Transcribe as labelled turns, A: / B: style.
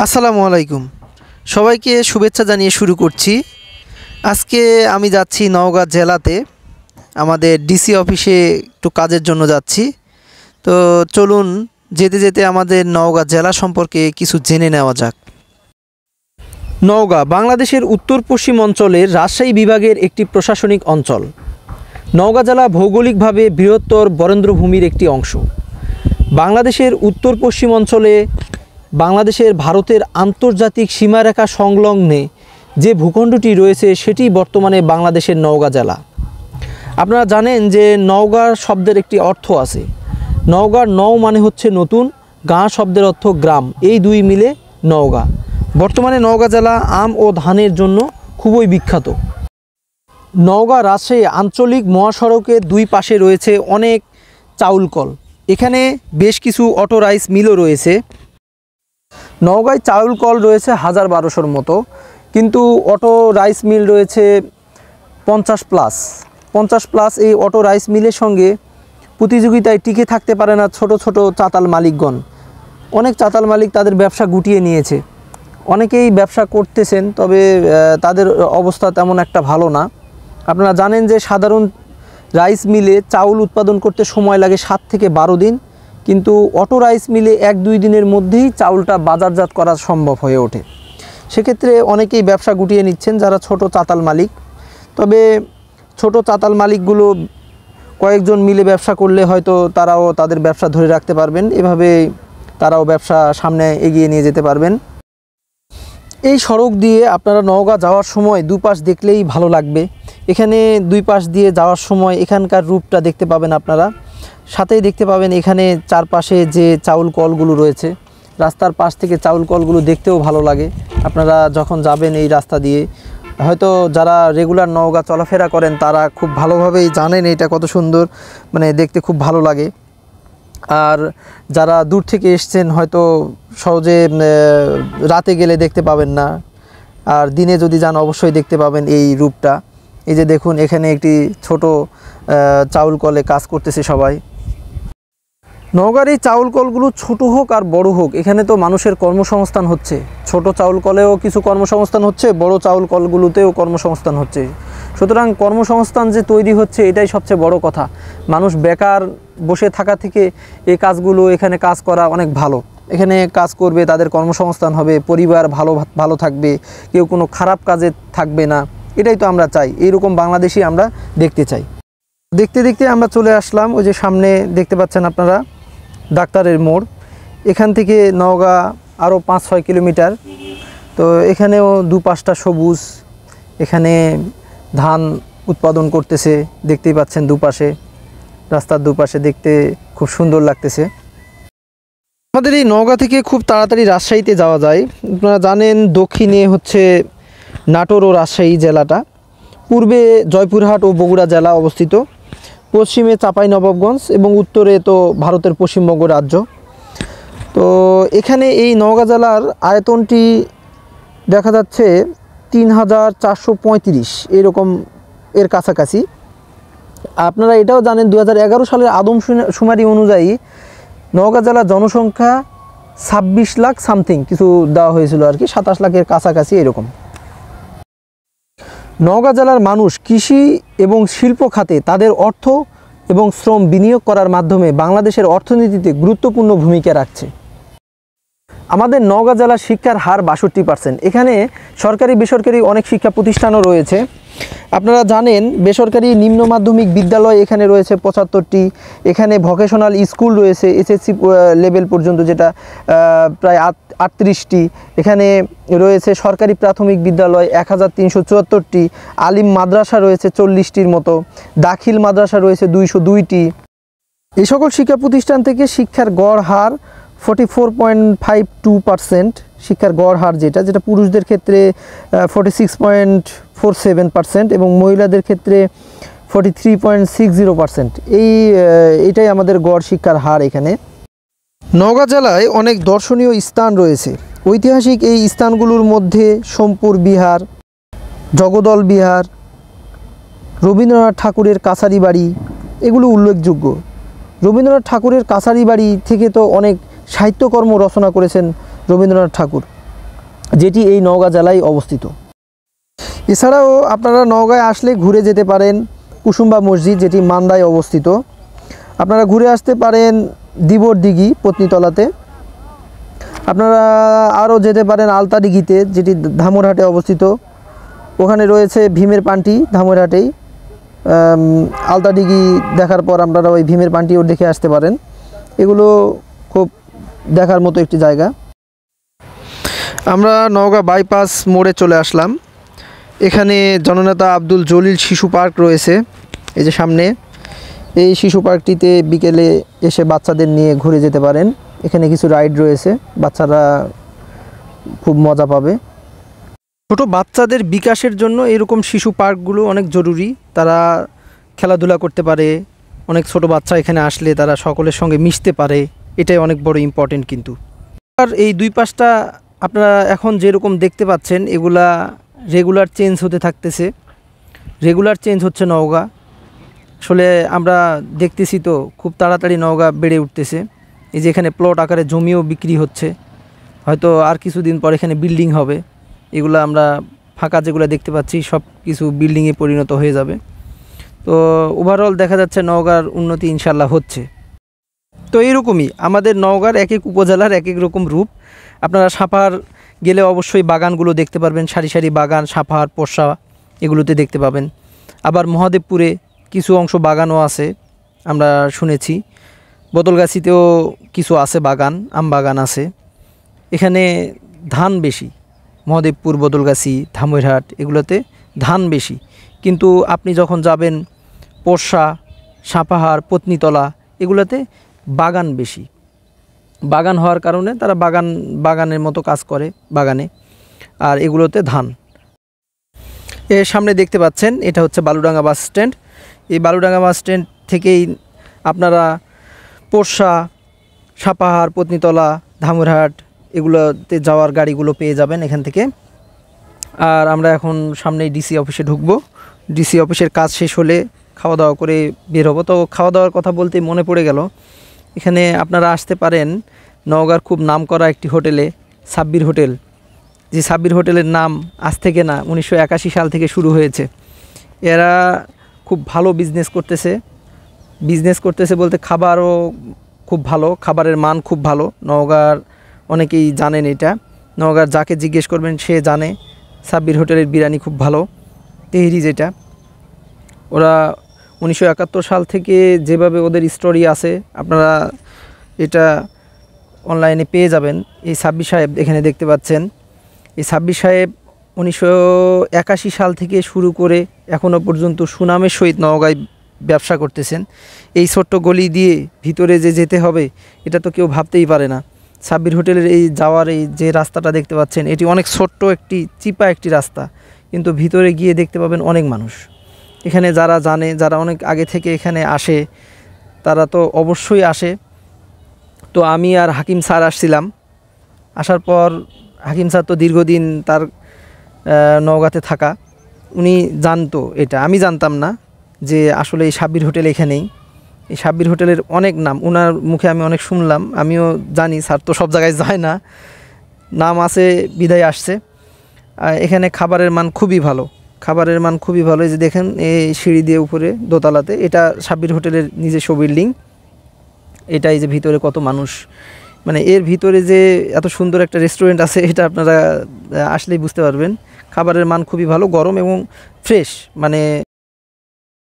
A: আসসালামু আলাইকুম। সবাইকে শুভেচ্ছা জানিয়ে শুরু করছি। আজকে আমি যাচ্ছি নওগাঁ জেলাতে, আমাদের ডিসি অফিসে একটু কাজের জন্য যাচ্ছি। তো চলুন যেতে যেতে আমাদের নওগাঁ জেলা সম্পর্কে কিছু জেনে নেওয়া যাক। নওগাঁ বাংলাদেশের উত্তর পশ্চিম অঞ্চলের রাজশাহী বিভাগের একটি প্রশাসনিক অঞ্চল। নওগাঁ জেলা ভৌগোলিকভাবে বৃহত্তর বরেন্দ্রভূমির একটি অংশ। বাংলাদেশের উত্তর পশ্চিম অঞ্চলে বাংলাদেশের ভারতের আন্তর্জাতিক সীমারেখা সংলগ্নে যে ভূখণ্ডটি রয়েছে সেটি বর্তমানে বাংলাদেশের নওগাঁ জেলা। আপনারা জানেন যে নওগাঁ শব্দের একটি অর্থ আছে। নওগাঁর নও মানে হচ্ছে নতুন, গাঁ শব্দের অর্থ গ্রাম, এই দুই মিলে নওগাঁ। বর্তমানে নওগাঁ জেলা আম ও ধানের জন্য খুবই বিখ্যাত। নওগাঁ রাজশাহী আঞ্চলিক মহাসড়কের দুই পাশে রয়েছে অনেক চাউল কল। এখানে বেশ কিছু অটো রাইস মিলও রয়েছে। নওগাঁয় চাউল কল রয়েছে 1000-1200-র মতো, কিন্তু অটো রাইস মিল রয়েছে 50+। এই অটো রাইস মিলের সঙ্গে প্রতিযোগিতায় টিকে থাকতে পারে না ছোট ছোট চাতাল মালিকগণ। অনেক চাতাল মালিক তাদের ব্যবসা গুটিয়ে নিয়েছে। অনেকেই ব্যবসা করতেছেন, তবে তাদের অবস্থা তেমন একটা ভালো না। আপনারা জানেন যে সাধারণ রাইস মিলে চাউল উৎপাদন করতে সময় লাগে 7 থেকে 12 দিন, কিন্তু অটো রাইস মিলে 1-2 দিনের মধ্যেই চাউলটা বাজারজাত করা সম্ভব হয়ে ওঠে। সেক্ষেত্রে অনেকেই ব্যবসা গুটিয়ে নিচ্ছেন যারা ছোট চাতাল মালিক। তবে ছোট চাতাল মালিকগুলো কয়েকজন মিলে ব্যবসা করলে হয়তো তারাও তাদের ব্যবসা ধরে রাখতে পারবেন, এভাবে তারাও ব্যবসা সামনে এগিয়ে নিয়ে যেতে পারবেন। এই সড়ক দিয়ে আপনারা নওগাঁ যাওয়ার সময় দুপাশ দেখলেই ভালো লাগবে। এখানে দুই পাশ দিয়ে যাওয়ার সময় এখানকার রূপটা দেখতে পাবেন আপনারা। সাথেই দেখতে পাবেন এখানে চারপাশে যে চাউল কলগুলো রয়েছে, রাস্তার পাশ থেকে চাউল কলগুলো দেখতেও ভালো লাগে। আপনারা যখন যাবেন এই রাস্তা দিয়ে, হয়তো যারা রেগুলার নওগাঁ চলাফেরা করেন তারা খুব ভালোভাবেই জানেন এটা কত সুন্দর, মানে দেখতে খুব ভালো লাগে। আর যারা দূর থেকে এসছেন হয়তো সহজে রাতে গেলে দেখতে পাবেন না, আর দিনে যদি যান অবশ্যই দেখতে পাবেন এই রূপটা। এই যে দেখুন, এখানে একটি ছোট চাউল কলে কাজ করতেছে সবাই। নওগাঁর এই চাউল কলগুলো ছোট হোক আর বড় হোক, এখানে তো মানুষের কর্মসংস্থান হচ্ছে। ছোট চাউল কলেও কিছু কর্মসংস্থান হচ্ছে, বড় চাউল কলগুলোতেও কর্মসংস্থান হচ্ছে। সুতরাং কর্মসংস্থান যে তৈরি হচ্ছে এটাই সবচেয়ে বড় কথা। মানুষ বেকার বসে থাকা থেকে এই কাজগুলো, এখানে কাজ করা অনেক ভালো। এখানে কাজ করবে, তাদের কর্মসংস্থান হবে, পরিবার ভালো থাকবে, কেউ কোনো খারাপ কাজে থাকবে না। এটাই তো আমরা চাই, এইরকম বাংলাদেশই আমরা দেখতে চাই। দেখতে দেখতে আমরা চলে আসলাম, ওই যে সামনে দেখতে পাচ্ছেন আপনারা ডাক্তারের মোড়। এখান থেকে নওগাঁ আরও 5-6 কিলোমিটার। তো এখানেও দুপাশটা সবুজ, এখানে ধান উৎপাদন করতেছে, দেখতেই পাচ্ছেন দুপাশে, রাস্তার দুপাশে দেখতে খুব সুন্দর লাগতেছে। আমাদের এই নওগাঁ থেকে খুব তাড়াতাড়ি রাজশাহীতে যাওয়া যায়। আপনারা জানেন দক্ষিণে হচ্ছে নাটোর ও রাজশাহী জেলাটা, পূর্বে জয়পুরহাট ও বগুড়া জেলা অবস্থিত, পশ্চিমে চাঁপাইনবাবগঞ্জ এবং উত্তরে তো ভারতের পশ্চিমবঙ্গ রাজ্য। তো এখানে এই নওগাঁ জেলার আয়তনটি দেখা যাচ্ছে 3435 এরকম, এর কাছাকাছি। আপনারা এটাও জানেন 2011 সালের আদমশুমারি অনুযায়ী নওগাঁ জেলার জনসংখ্যা 26 লাখ সামথিং কিছু দেওয়া হয়েছিল আর কি, 27 লাখের কাছাকাছি এরকম। নওগাঁ জেলার মানুষ কৃষি এবং শিল্প খাতে তাদের অর্থ এবং শ্রম বিনিয়োগ করার মাধ্যমে বাংলাদেশের অর্থনীতিতে গুরুত্বপূর্ণ ভূমিকা রাখছে। আমাদের নওগাঁ জেলার শিক্ষার হার 62%। এখানে সরকারি বেসরকারি অনেক শিক্ষা প্রতিষ্ঠানও রয়েছে। আপনারা জানেন বেসরকারি নিম্ন মাধ্যমিক বিদ্যালয় এখানে রয়েছে 75টি। এখানে ভোকেশনাল স্কুল রয়েছে এসএসসি লেভেল পর্যন্ত, যেটা প্রায় 38টি। এখানে রয়েছে সরকারি প্রাথমিক বিদ্যালয় 1374টি। আলিম মাদ্রাসা রয়েছে 40টির মতো। দাখিল মাদ্রাসা রয়েছে 202টি। এই সকল শিক্ষা প্রতিষ্ঠান থেকে শিক্ষার গড় হার 44.52%। শিক্ষার গড় হার যেটা পুরুষদের ক্ষেত্রে 46.47% এবং মহিলাদের ক্ষেত্রে 43.60%। এইটাই আমাদের গড় শিক্ষার হার এখানে। নওগাঁ জেলায় অনেক দর্শনীয় স্থান রয়েছে। ঐতিহাসিক এই স্থানগুলোর মধ্যে সোমপুর বিহার, জগদল বিহার, রবীন্দ্রনাথ ঠাকুরের কাছারি বাড়ি এগুলো উল্লেখযোগ্য। রবীন্দ্রনাথ ঠাকুরের কাছারি বাড়ি থেকে তো অনেক সাহিত্যকর্ম রচনা করেছেন রবীন্দ্রনাথ ঠাকুর। যেটি এই নওগাঁ জেলায় অবস্থিত। এছাড়াও আপনারা নওগাঁয় আসলে ঘুরে যেতে পারেন কুসুম্বা মসজিদ, যেটি মান্দায় অবস্থিত। আপনারা ঘুরে আসতে পারেন দিবর দিঘি পত্নীতলাতে। আপনারা আরও যেতে পারেন আলতা দিঘিতে, যেটি ধামুরহাটে অবস্থিত। ওখানে রয়েছে ভীমের পান্টি ধামুরহাটেই। আলতা দিঘি দেখার পর আপনারা ওই ভীমের পান্টিও দেখে আসতে পারেন। এগুলো খুব দেখার মতো একটি জায়গা। আমরা নওগাঁ বাইপাস মোড়ে চলে আসলাম। এখানে জননেতা আব্দুল জলিল শিশু পার্ক রয়েছে, এই যে সামনে। এই শিশু পার্কটিতে বিকেলে এসে বাচ্চাদের নিয়ে ঘুরে যেতে পারেন। এখানে কিছু রাইড রয়েছে, বাচ্চারা খুব মজা পাবে। ছোটো বাচ্চাদের বিকাশের জন্য এরকম শিশু পার্কগুলো অনেক জরুরি। তারা খেলাধুলা করতে পারে, অনেক ছোট বাচ্চা এখানে আসলে তারা সকলের সঙ্গে মিশতে পারে, এটাই অনেক বড় ইম্পর্টেন্ট। কিন্তু আর এই দুই পাশটা আপনারা এখন যেরকম দেখতে পাচ্ছেন, এগুলা রেগুলার চেঞ্জ হতে থাকতেছে। রেগুলার চেঞ্জ হচ্ছে নওগাঁ। আসলে আমরা দেখতেছি তো খুব তাড়াতাড়ি নওগাঁ বেড়ে উঠতেছে। এই যে এখানে প্লট আকারে জমিও বিক্রি হচ্ছে, হয়তো আর কিছুদিন পর এখানে বিল্ডিং হবে। এগুলো আমরা ফাঁকা যেগুলো দেখতে পাচ্ছি সব কিছু বিল্ডিংয়ে পরিণত হয়ে যাবে। তো ওভারঅল দেখা যাচ্ছে নওগাঁর উন্নতি ইনশাল্লাহ হচ্ছে। তো এইরকমই আমাদের নওগাঁর এক এক উপজেলার এক এক রকম রূপ। আপনারা সাপাহার গেলে অবশ্যই বাগানগুলো দেখতে পারবেন, সারি সারি বাগান, সাপাহার, পোরশা এগুলোতে দেখতে পাবেন। আবার মহাদেবপুরে কিছু অংশ বাগানও আছে, আমরা শুনেছি। বদলগাছিতেও কিছু আছে বাগান, আম বাগান আছে। এখানে ধান বেশি, মহাদেবপুর, বদলগাছি, ধামইরহাট এগুলোতে ধান বেশি। কিন্তু আপনি যখন যাবেন পোরশা, সাপাহার, পত্নীতলা এগুলোতে বাগান বেশি। বাগান হওয়ার কারণে তারা বাগানের মতো কাজ করে বাগানে, আর এগুলোতে ধান। এর সামনে দেখতে পাচ্ছেন এটা হচ্ছে বালুডাঙ্গা বাস স্ট্যান্ড। এই বালুডাঙ্গা বাস স্ট্যান্ড থেকেই আপনারা পোরশা, সাপাহার, পত্নীতলা, ধামইরহাট এগুলোতে যাওয়ার গাড়িগুলো পেয়ে যাবেন এখান থেকে। আর আমরা এখন সামনেই ডিসি অফিসে ঢুকবো। ডিসি অফিসের কাজ শেষ হলে খাওয়া দাওয়া করে বের হবো। তো খাওয়া দাওয়ার কথা বলতে মনে পড়ে গেল, এখানে আপনারা আসতে পারেন নওগাঁর খুব নামকরা একটি হোটেলে, সাব্বির হোটেল। যে সাব্বির হোটেলের নাম আজ থেকে না, 1981 সাল থেকে শুরু হয়েছে। এরা খুব ভালো বিজনেস করতেছে বলতে খাবারও খুব ভালো, খাবারের মান খুব ভালো। নওগাঁর অনেকেই জানেন এটা, নওগাঁর যাকে জিজ্ঞেস করবেন সে জানে সাব্বির হোটেলের বিরিয়ানি খুব ভালো, তেহরি যেটা। ওরা 1971 সাল থেকে যেভাবে ওদের স্টোরি আছে আপনারা এটা অনলাইনে পেয়ে যাবেন। এই সাব্বির সাহেব এখানে দেখতে পাচ্ছেন, এই সাব্বির সাহেব 1981 সাল থেকে শুরু করে এখনও পর্যন্ত সুনামের সহিত নওগাঁয় ব্যবসা করতেছেন। এই ছোট্ট গলি দিয়ে ভিতরে যে যেতে হবে এটা তো কেউ ভাবতেই পারে না। সাব্বির হোটেলের এই যাওয়ার এই যে রাস্তাটা দেখতে পাচ্ছেন, এটি অনেক ছোট্ট একটি চিপা একটি রাস্তা, কিন্তু ভিতরে গিয়ে দেখতে পাবেন অনেক মানুষ। এখানে যারা জানে, যারা অনেক আগে থেকে এখানে আসে তারা তো অবশ্যই আসে। তো আমি আর হাকিম স্যার আসছিলাম। আসার পর হাকিম স্যার তো দীর্ঘদিন তার নওগাঁতে থাকা, উনি জানতো এটা, আমি জানতাম না যে আসলে এই সাব্বির হোটেল এখানেই। এই সাব্বির হোটেলের অনেক নাম, ওনার মুখে আমি অনেক শুনলাম, আমিও জানি স্যার তো সব জায়গায় যায় না, নাম আছে বিদায় আসছে। এখানে খাবারের মান খুবই ভালো, এই যে দেখেন এই সিঁড়ি দিয়ে উপরে দোতলাতে, এটা সাব্বির হোটেলের নিজস্ব বিল্ডিং। এটাই যে ভিতরে কত মানুষ, মানে এর ভিতরে যে এত সুন্দর একটা রেস্টুরেন্ট আছে এটা আপনারা আসলেই বুঝতে পারবেন। খাবারের মান খুবই ভালো, গরম এবং ফ্রেশ, মানে